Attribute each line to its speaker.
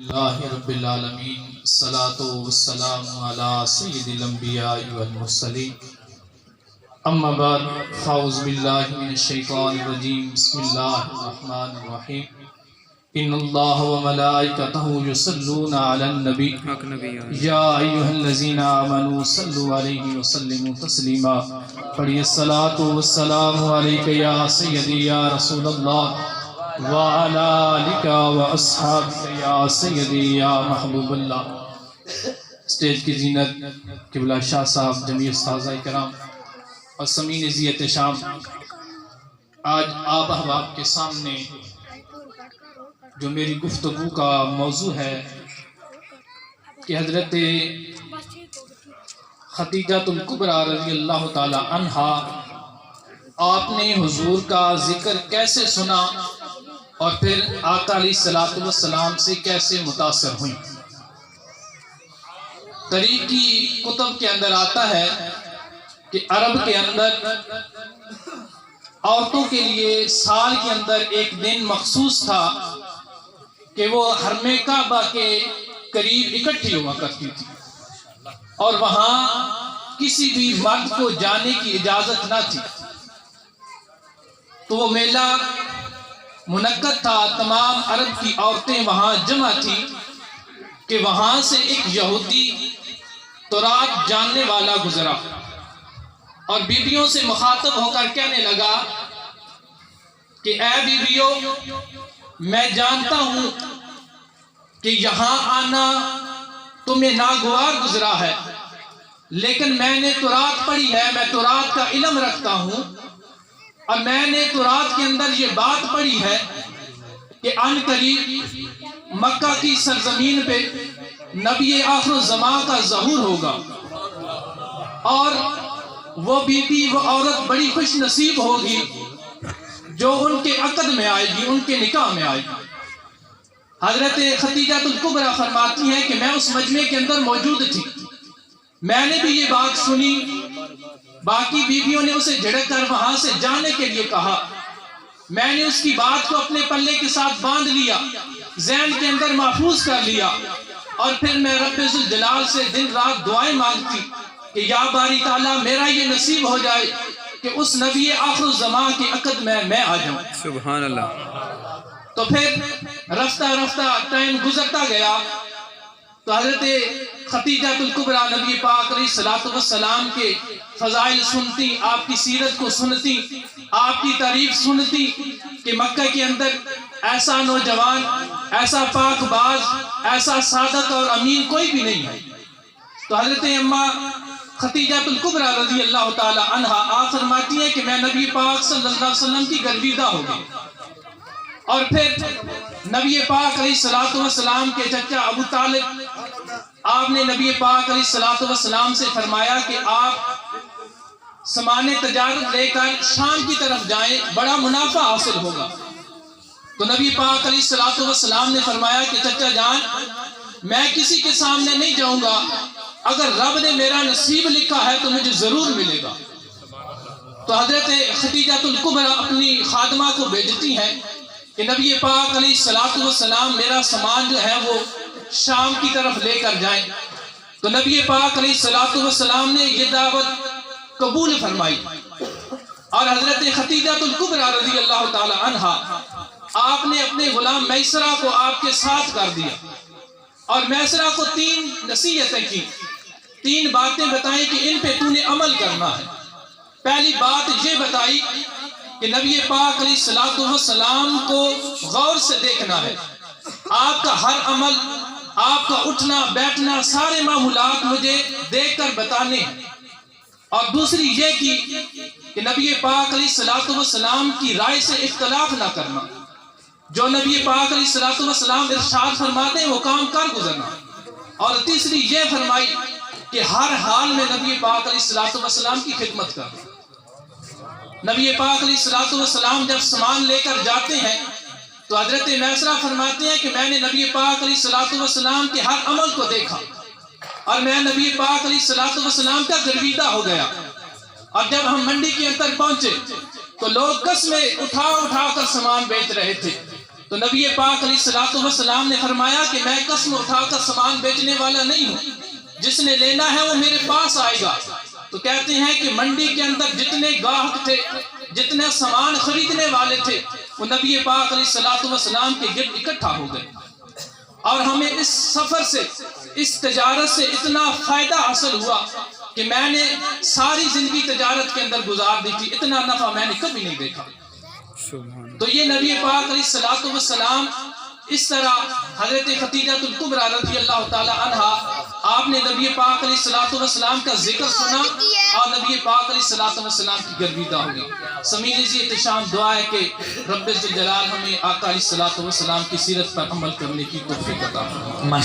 Speaker 1: اللہ رب العالمین الصلاۃ والسلام علی سید الانبیاء والمرسلین اما بعد فاعوذ باللہ من الشیطان الرجیم بسم اللہ الرحمن الرحیم ان اللہ وملائکتہ یصلون علی النبی یا ایھا الذین آمنوا صلوا علیہ وسلموا تسلیما پڑھیے الصلاۃ والسلام علیک یا سیدی یا رسول اللہ وعلى آلك وأصحابك يا سيدي يا محبوب اللہ۔ اسٹیج کی زینت قبلہ شاہ صاحب، جمیع استاذہ کرام اور سمعین عزیت شام، آج آپ احباب کے سامنے جو میری گفتگو کا موضوع ہے کہ حضرت خدیجہ الکبریٰ رضی اللہ تعالی عنہا آپ نے حضور کا ذکر کیسے سنا اور پھر آقا علیہ السلام سے کیسے متاثر ہوئیں۔ تاریخ کی کتب کے اندر آتا ہے کہ عرب کے اندر عورتوں کے لیے سال کے اندر ایک دن مخصوص تھا کہ وہ حرم کعبہ کے قریب اکٹھی ہوا کرتی تھی اور وہاں کسی بھی مرد کو جانے کی اجازت نہ تھی۔ تو وہ میلہ منعقد تھا، تمام عرب کی عورتیں وہاں جمع تھی کہ وہاں سے ایک یہودی تورات جاننے والا گزرا اور بیبیوں سے مخاطب ہو کر کہنے لگا کہ اے بیبیوں، میں جانتا ہوں کہ یہاں آنا تمہیں ناگوار گزرا ہے، لیکن میں نے تورات پڑھی ہے، میں تورات کا علم رکھتا ہوں اور میں نے تورات کے اندر یہ بات پڑھی ہے کہ ان قریب مکہ کی سرزمین پہ نبی آخر الزمان کا ظہور ہوگا اور وہ بیوی، وہ عورت بڑی خوش نصیب ہوگی جو ان کے عقد میں آئے گی، ان کے نکاح میں آئے گی۔ حضرت خدیجہ الکبریٰ فرماتی ہیں کہ میں اس مجمع کے اندر موجود تھی، میں نے بھی یہ بات سنی۔ باقی بیویوں نے اسے جھڑک کر وہاں سے جانے کے لیے کہا، میں نے اس کی بات کو اپنے پلے کے ساتھ باندھ لیا، ذہن کے اندر محفوظ کر لیا اور پھر میں رب ذوالجلال سے دن رات دعائیں مانگتی کہ یا باری تعالیٰ میرا یہ نصیب ہو جائے کہ اس نبی آخر الزمان کے عقد میں آ جاؤں۔
Speaker 2: سبحان اللہ۔
Speaker 1: تو پھر رفتہ رفتہ ٹائم گزرتا گیا تو حضرت خدیجہ الکبریٰ نبی پاک علیہ السلام کے فضائل سنتی، آپ کی سیرت کو سنتی، آپ کی تعریف سنتی کہ مکہ کے اندر ایسا نوجوان، ایسا پاک باز، ایسا صادق اور امین کوئی بھی نہیں ہے۔ تو حضرت اماں خدیجہ الکبریٰ رضی اللہ تعالی عنہا آپ فرماتی ہیں کہ میں نبی پاک صلی اللہ علیہ وسلم کی گرویدہ ہو گئی اور پھر نبی پاک علیہ السلام کے چچا ابو طالب، آپ نے نبی پاک علیہ السلام سے فرمایا کہ آپ سامان تجارت لے کر شام کی طرف جائیں، بڑا منافع حاصل ہوگا۔ تو نبی پاک علیہ السلام نے فرمایا کہ چچا جان، میں کسی کے سامنے نہیں جاؤں گا، اگر رب نے میرا نصیب لکھا ہے تو مجھے ضرور ملے گا۔ تو حضرت خدیجہ الکبریٰ اپنی خادمہ کو بھیجتی ہیں کہ نبی پاک علیہ السلام میرا سامان جو ہے وہ شام کی طرف لے کر جائیں۔ تو نبی پاک علیہ السلام نے یہ دعوت قبول فرمائی اور حضرت خدیجہ الکبریٰ رضی اللہ تعالی عنہا آپ نے اپنے غلام میسرہ کو آپ کے ساتھ کر دیا اور میسرہ کو 3 نصیحتیں کی، 3 باتیں بتائیں کہ ان پہ تو نے عمل کرنا ہے۔ پہلی بات یہ بتائی کہ نبی پاک علیہ السلام کو غور سے دیکھنا ہے، آپ کا ہر عمل، آپ کا اٹھنا بیٹھنا، سارے معمولات مجھے دیکھ کر بتانے ہیں۔ اور دوسری یہ کہ نبی پاک علیہ السلام کی رائے سے اختلاف نہ کرنا، جو نبی پاک علیہ السلام ارشاد فرماتے ہیں وہ کام کر گزرنا۔ اور تیسری یہ فرمائی کہ ہر حال میں نبی پاک علیہ السلام کی خدمت کرنا۔ نبی پاک علیہ السلام جب سامان لے کر جاتے ہیں تو حضرت میسرہ فرماتے ہیں کہ میں نے نبی پاک علیہ السلام کے ہر عمل کو دیکھا اور میں نبی پاک علیہ السلام کا گرویدہ ہو گیا۔ اور جب ہم منڈی کے اندر پہنچے تو لوگ قسمیں اٹھا اٹھا کر سامان بیچ رہے تھے، تو نبی پاک علیہ الصلوۃ والسلام نے فرمایا کہ میں قسم اٹھا کر سامان بیچنے والا نہیں ہوں، جس نے لینا ہے وہ میرے پاس آئے گا۔ تو کہتے ہیں کہ منڈی کے اندر جتنے گاہک تھے، جتنے سامان خریدنے والے تھے، وہ نبی پاک علیہ الصلوۃ والسلام کے گرد اکٹھا ہو گئے، اور ہمیں اس سفر سے، اس تجارت سے اتنا فائدہ حاصل ہوا کہ میں نے ساری زندگی تجارت کے اندر گزار دی تھی، اتنا نفع میں نے کبھی نہیں دیکھا۔ تو یہ نبی پاک علیہ الصلوۃ والسلام اس طرح حضرت خدیجہ الکبریٰ رضی اللہ تعالی عنہا، آپ نے نبی پاک علیہ الصلوۃ والسلام کا ذکر سنا اور نبی پاک علیہ الصلوۃ والسلام کی گرویدہ ہو گئی۔ سمیع عزیز احتشام دعا ہے کہ رب ذوالجلال ہمیں آقا علیہ الصلوۃ والسلام کی سیرت پر عمل کرنے کی توفیق عطا فرمائے۔